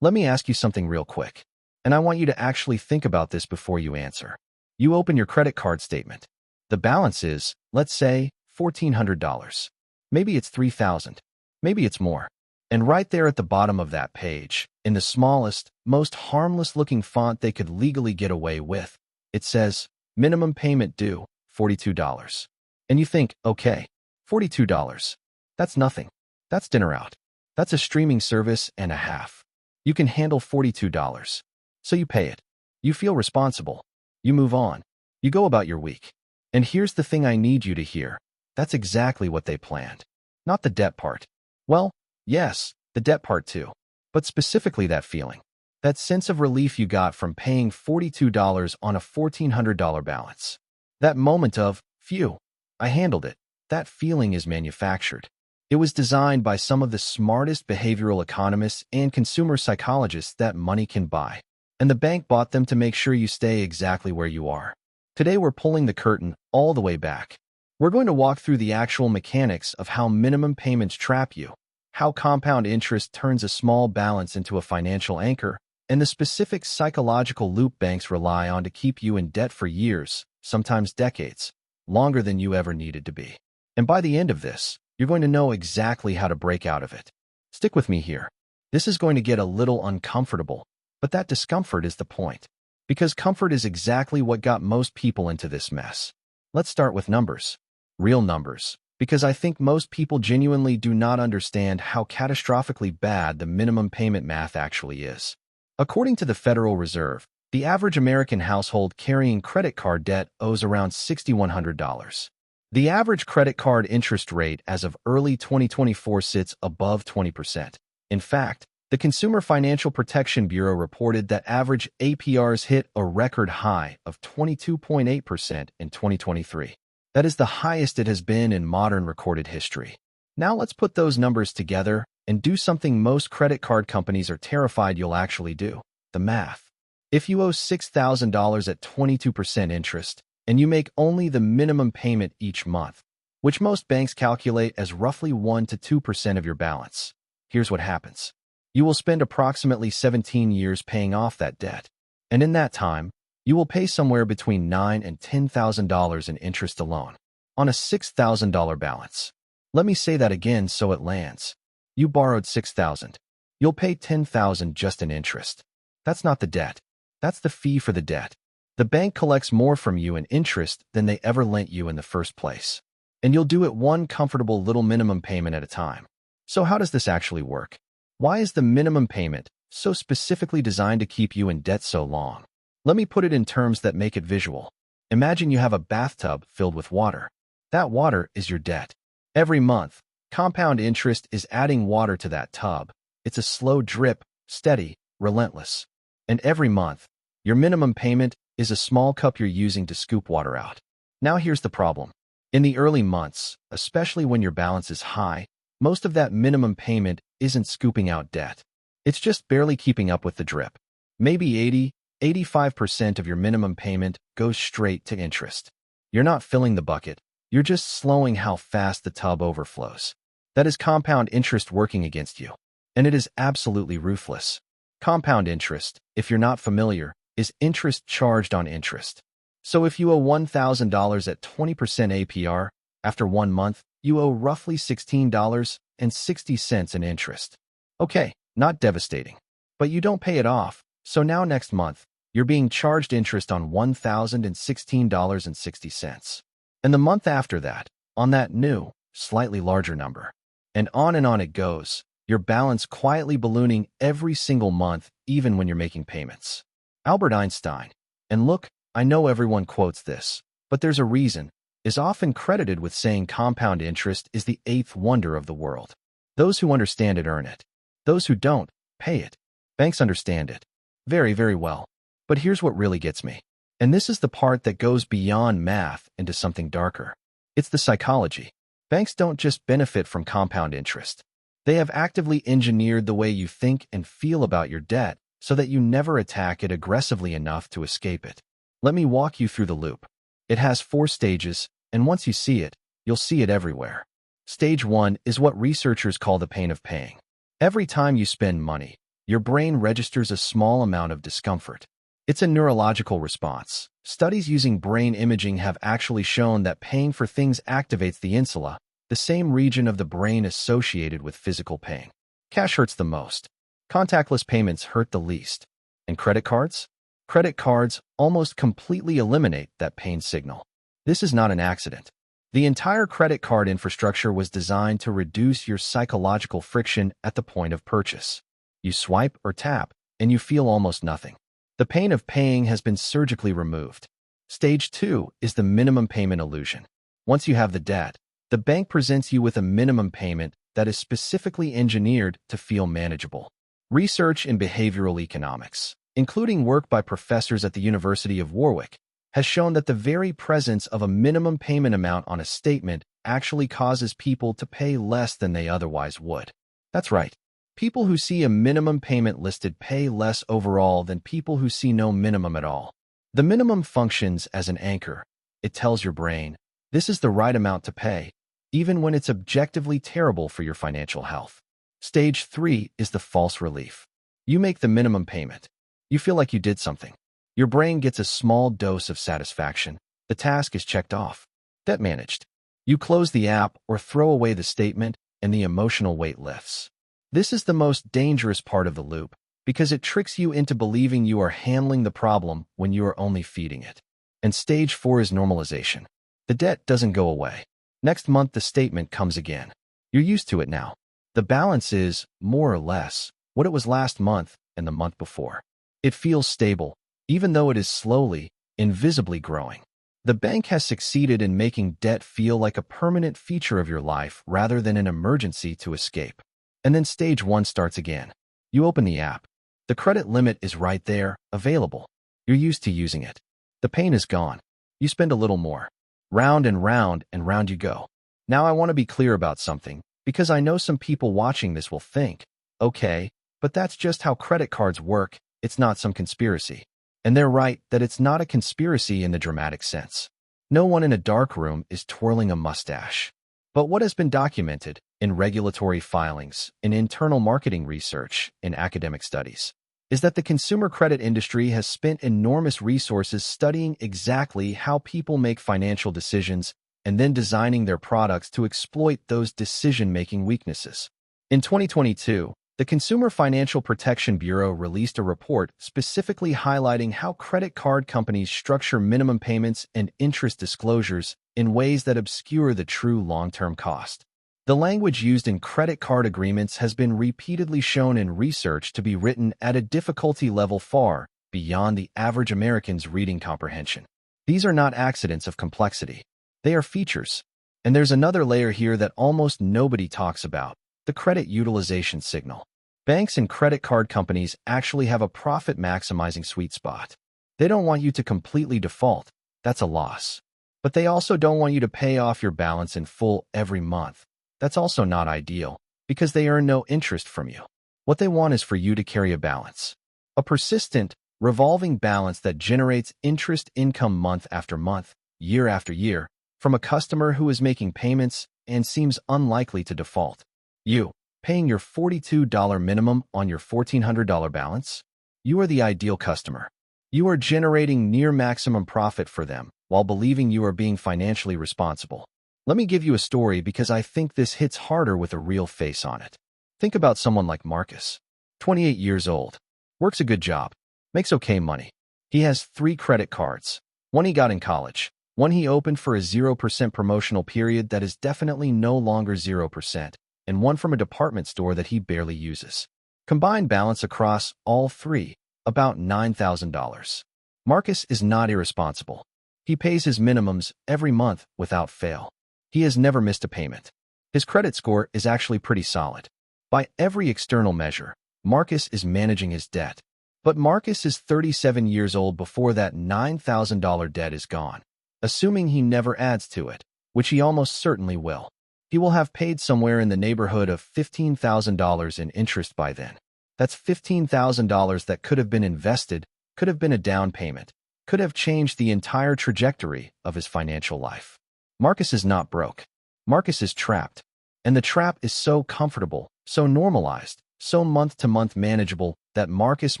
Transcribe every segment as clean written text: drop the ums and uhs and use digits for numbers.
Let me ask you something real quick, and I want you to actually think about this before you answer. You open your credit card statement. The balance is, let's say, $1,400. Maybe it's $3,000. Maybe it's more. And right there at the bottom of that page, in the smallest, most harmless-looking font they could legally get away with, it says, minimum payment due, $42. And you think, okay, $42. That's nothing. That's dinner out. That's a streaming service and a half. You can handle $42. So you pay it. You feel responsible. You move on. You go about your week. And here's the thing I need you to hear. That's exactly what they planned. Not the debt part. Well, yes, the debt part too. But specifically that feeling. That sense of relief you got from paying $42 on a $1,400 balance. That moment of, phew, I handled it. That feeling is manufactured. It was designed by some of the smartest behavioral economists and consumer psychologists that money can buy. And the bank bought them to make sure you stay exactly where you are. Today we're pulling the curtain all the way back. We're going to walk through the actual mechanics of how minimum payments trap you, how compound interest turns a small balance into a financial anchor, and the specific psychological loop banks rely on to keep you in debt for years, sometimes decades, longer than you ever needed to be. And by the end of this, you're going to know exactly how to break out of it. Stick with me here. This is going to get a little uncomfortable, but that discomfort is the point. Because comfort is exactly what got most people into this mess. Let's start with numbers. Real numbers. Because I think most people genuinely do not understand how catastrophically bad the minimum payment math actually is. According to the Federal Reserve, the average American household carrying credit card debt owes around $6,100. The average credit card interest rate as of early 2024 sits above 20%. In fact, the Consumer Financial Protection Bureau reported that average APRs hit a record high of 22.8% in 2023. That is the highest it has been in modern recorded history. Now let's put those numbers together and do something most credit card companies are terrified you'll actually do: the math. If you owe $6,000 at 22% interest, and you make only the minimum payment each month, which most banks calculate as roughly 1 to 2% of your balance, here's what happens. You will spend approximately 17 years paying off that debt. And in that time, you will pay somewhere between $9,000 and $10,000 in interest alone on a $6,000 balance. Let me say that again so it lands. You borrowed $6,000. You'll pay $10,000 just in interest. That's not the debt. That's the fee for the debt. The bank collects more from you in interest than they ever lent you in the first place. And you'll do it one comfortable little minimum payment at a time. So how does this actually work? Why is the minimum payment so specifically designed to keep you in debt so long? Let me put it in terms that make it visual. Imagine you have a bathtub filled with water. That water is your debt. Every month, compound interest is adding water to that tub. It's a slow drip, steady, relentless. And every month, your minimum payment is a small cup you're using to scoop water out. Now here's the problem. In the early months, especially when your balance is high, most of that minimum payment isn't scooping out debt. It's just barely keeping up with the drip. Maybe 85% of your minimum payment goes straight to interest. You're not filling the bucket. You're just slowing how fast the tub overflows. That is compound interest working against you. And it is absolutely ruthless. Compound interest, if you're not familiar, is interest charged on interest. So if you owe $1,000 at 20% APR, after 1 month, you owe roughly $16.60 in interest. Okay, not devastating. But you don't pay it off, so now next month, you're being charged interest on $1,016.60. And the month after that, on that new, slightly larger number. And on it goes, your balance quietly ballooning every single month, even when you're making payments. Albert Einstein, and look, I know everyone quotes this, but there's a reason, is often credited with saying compound interest is the 8th wonder of the world. Those who understand it earn it. Those who don't, pay it. Banks understand it. Very, very well. But here's what really gets me. And this is the part that goes beyond math into something darker. It's the psychology. Banks don't just benefit from compound interest. They have actively engineered the way you think and feel about your debt so that you never attack it aggressively enough to escape it. Let me walk you through the loop. It has 4 stages, and once you see it, you'll see it everywhere. Stage 1 is what researchers call the pain of paying. Every time you spend money, your brain registers a small amount of discomfort. It's a neurological response. Studies using brain imaging have actually shown that paying for things activates the insula, the same region of the brain associated with physical pain. Cash hurts the most. Contactless payments hurt the least. And credit cards? Credit cards almost completely eliminate that pain signal. This is not an accident. The entire credit card infrastructure was designed to reduce your psychological friction at the point of purchase. You swipe or tap, and you feel almost nothing. The pain of paying has been surgically removed. Stage 2 is the minimum payment illusion. Once you have the debt, the bank presents you with a minimum payment that is specifically engineered to feel manageable. Research in behavioral economics, including work by professors at the University of Warwick, has shown that the very presence of a minimum payment amount on a statement actually causes people to pay less than they otherwise would. That's right. People who see a minimum payment listed pay less overall than people who see no minimum at all. The minimum functions as an anchor. It tells your brain, this is the right amount to pay, even when it's objectively terrible for your financial health. Stage 3 is the false relief. You make the minimum payment. You feel like you did something. Your brain gets a small dose of satisfaction. The task is checked off. Debt managed. You close the app or throw away the statement, and the emotional weight lifts. This is the most dangerous part of the loop, because it tricks you into believing you are handling the problem when you are only feeding it. And stage 4 is normalization. The debt doesn't go away. Next month, the statement comes again. You're used to it now. The balance is, more or less, what it was last month and the month before. It feels stable, even though it is slowly, invisibly growing. The bank has succeeded in making debt feel like a permanent feature of your life rather than an emergency to escape. And then stage 1 starts again. You open the app. The credit limit is right there, available. You're used to using it. The pain is gone. You spend a little more. Round and round and round you go. Now I want to be clear about something, because I know some people watching this will think, okay, but that's just how credit cards work, it's not some conspiracy. And they're right that it's not a conspiracy in the dramatic sense. No one in a dark room is twirling a mustache. But what has been documented in regulatory filings, in internal marketing research, in academic studies, is that the consumer credit industry has spent enormous resources studying exactly how people make financial decisions and then designing their products to exploit those decision-making weaknesses. In 2022, the Consumer Financial Protection Bureau released a report specifically highlighting how credit card companies structure minimum payments and interest disclosures in ways that obscure the true long-term cost. The language used in credit card agreements has been repeatedly shown in research to be written at a difficulty level far beyond the average American's reading comprehension. These are not accidents of complexity. They are features. And there's another layer here that almost nobody talks about, the credit utilization signal. Banks and credit card companies actually have a profit-maximizing sweet spot. They don't want you to completely default. That's a loss. But they also don't want you to pay off your balance in full every month. That's also not ideal, because they earn no interest from you. What they want is for you to carry a balance. A persistent, revolving balance that generates interest income month after month, year after year, from a customer who is making payments and seems unlikely to default. You, paying your $42 minimum on your $1,400 balance? You are the ideal customer. You are generating near maximum profit for them while believing you are being financially responsible. Let me give you a story because I think this hits harder with a real face on it. Think about someone like Marcus, 28 years old, works a good job, makes okay money. He has 3 credit cards. One he got in college, one he opened for a 0% promotional period that is definitely no longer 0%, and one from a department store that he barely uses. Combined balance across all 3, about $9,000. Marcus is not irresponsible. He pays his minimums every month without fail. He has never missed a payment. His credit score is actually pretty solid. By every external measure, Marcus is managing his debt. But Marcus is 37 years old before that $9,000 debt is gone. Assuming he never adds to it, which he almost certainly will. He will have paid somewhere in the neighborhood of $15,000 in interest by then. That's $15,000 that could have been invested, could have been a down payment, could have changed the entire trajectory of his financial life. Marcus is not broke. Marcus is trapped. And the trap is so comfortable, so normalized, so month-to-month manageable that Marcus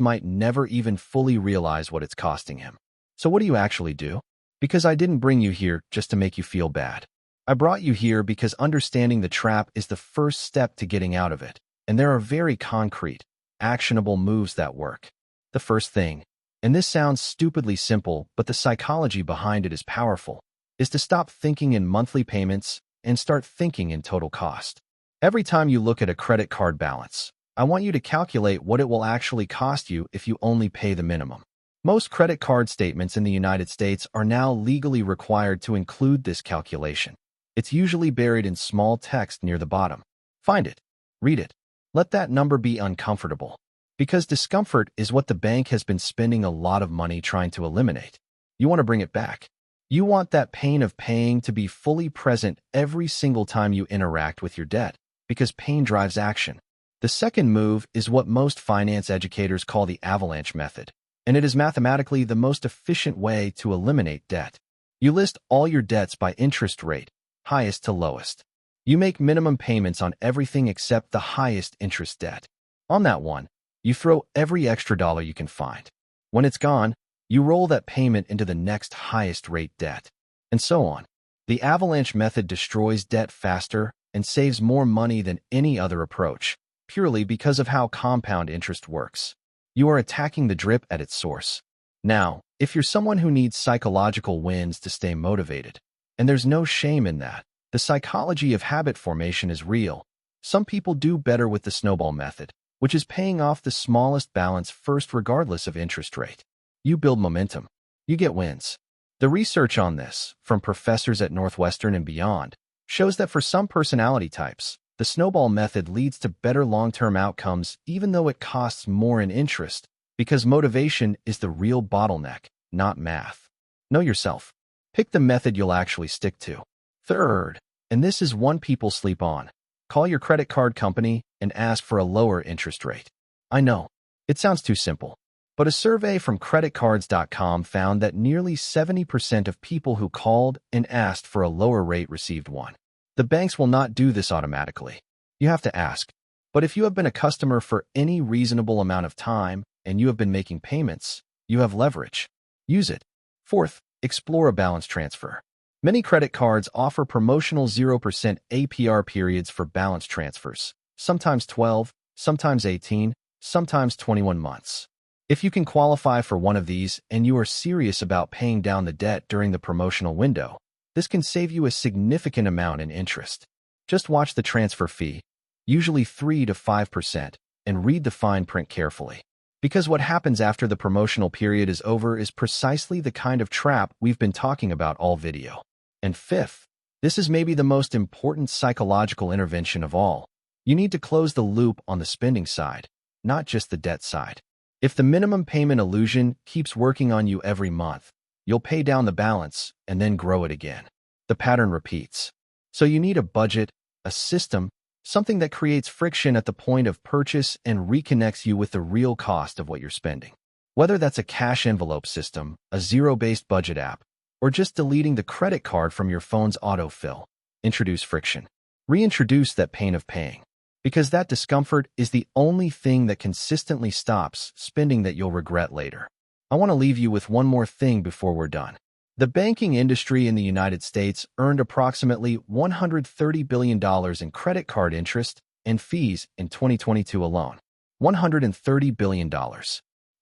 might never even fully realize what it's costing him. So what do you actually do? Because I didn't bring you here just to make you feel bad. I brought you here because understanding the trap is the first step to getting out of it, and there are very concrete, actionable moves that work. The first thing, and this sounds stupidly simple, but the psychology behind it is powerful, is to stop thinking in monthly payments and start thinking in total cost. Every time you look at a credit card balance, I want you to calculate what it will actually cost you if you only pay the minimum. Most credit card statements in the United States are now legally required to include this calculation. It's usually buried in small text near the bottom. Find it. Read it. Let that number be uncomfortable. Because discomfort is what the bank has been spending a lot of money trying to eliminate. You want to bring it back. You want that pain of paying to be fully present every single time you interact with your debt, because pain drives action. The second move is what most finance educators call the Avalanche method, and it is mathematically the most efficient way to eliminate debt. You list all your debts by interest rate, highest to lowest. You make minimum payments on everything except the highest interest debt. On that one, you throw every extra dollar you can find. When it's gone, you roll that payment into the next highest rate debt, and so on. The Avalanche method destroys debt faster and saves more money than any other approach, purely because of how compound interest works. You are attacking the drip at its source. Now, if you're someone who needs psychological wins to stay motivated, and there's no shame in that, the psychology of habit formation is real. Some people do better with the snowball method, which is paying off the smallest balance first regardless of interest rate. You build momentum. You get wins. The research on this, from professors at Northwestern and beyond, shows that for some personality types, the snowball method leads to better long-term outcomes even though it costs more in interest, because motivation is the real bottleneck, not math. Know yourself. Pick the method you'll actually stick to. Third, and this is one people sleep on, call your credit card company and ask for a lower interest rate. I know, it sounds too simple. But a survey from creditcards.com found that nearly 70% of people who called and asked for a lower rate received one. The banks will not do this automatically. You have to ask. But if you have been a customer for any reasonable amount of time and you have been making payments, you have leverage. Use it. Fourth, explore a balance transfer. Many credit cards offer promotional 0% APR periods for balance transfers, sometimes 12, sometimes 18, sometimes 21 months. If you can qualify for one of these and you are serious about paying down the debt during the promotional window, this can save you a significant amount in interest. Just watch the transfer fee, usually 3 to 5%, and read the fine print carefully. Because what happens after the promotional period is over is precisely the kind of trap we've been talking about all video. And fifth, this is maybe the most important psychological intervention of all. You need to close the loop on the spending side, not just the debt side. If the minimum payment illusion keeps working on you every month, you'll pay down the balance and then grow it again. The pattern repeats. So you need a budget, a system, something that creates friction at the point of purchase and reconnects you with the real cost of what you're spending. Whether that's a cash envelope system, a zero-based budget app, or just deleting the credit card from your phone's autofill, introduce friction. Reintroduce that pain of paying. Because that discomfort is the only thing that consistently stops spending that you'll regret later. I want to leave you with one more thing before we're done. The banking industry in the United States earned approximately $130 billion in credit card interest and fees in 2022 alone. $130 billion.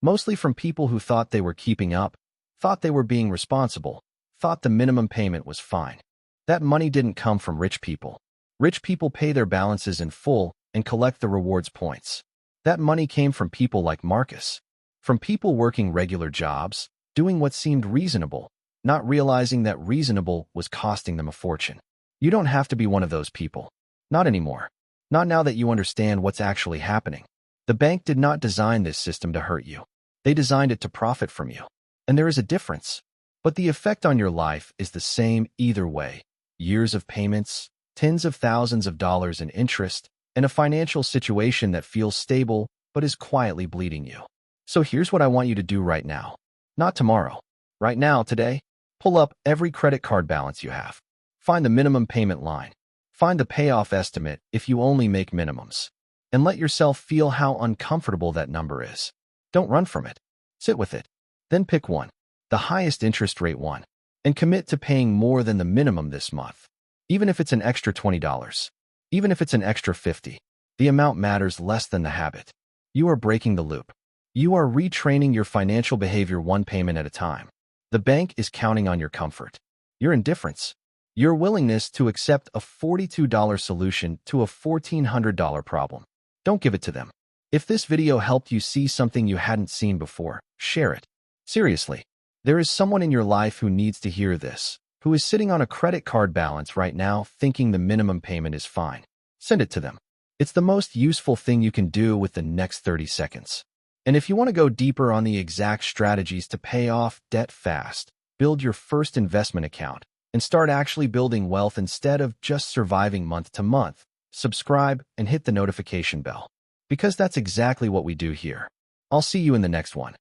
Mostly from people who thought they were keeping up, thought they were being responsible, thought the minimum payment was fine. That money didn't come from rich people. Rich people pay their balances in full and collect the rewards points. That money came from people like Marcus. From people working regular jobs, doing what seemed reasonable, not realizing that reasonable was costing them a fortune. You don't have to be one of those people. Not anymore. Not now that you understand what's actually happening. The bank did not design this system to hurt you. They designed it to profit from you. And there is a difference. But the effect on your life is the same either way. Years of payments, tens of thousands of dollars in interest, and a financial situation that feels stable but is quietly bleeding you. So here's what I want you to do right now. Not tomorrow. Right now, today, pull up every credit card balance you have. Find the minimum payment line. Find the payoff estimate if you only make minimums. and let yourself feel how uncomfortable that number is. Don't run from it. Sit with it. Then pick one, the highest interest rate one, and commit to paying more than the minimum this month. Even if it's an extra $20, even if it's an extra $50, the amount matters less than the habit. You are breaking the loop. You are retraining your financial behavior one payment at a time. The bank is counting on your comfort, your indifference, your willingness to accept a $42 solution to a $1,400 problem. Don't give it to them. If this video helped you see something you hadn't seen before, share it. Seriously, there is someone in your life who needs to hear this, who is sitting on a credit card balance right now thinking the minimum payment is fine. Send it to them. It's the most useful thing you can do with the next 30 seconds. And if you want to go deeper on the exact strategies to pay off debt fast, build your first investment account, and start actually building wealth instead of just surviving month to month, subscribe and hit the notification bell. Because that's exactly what we do here. I'll see you in the next one.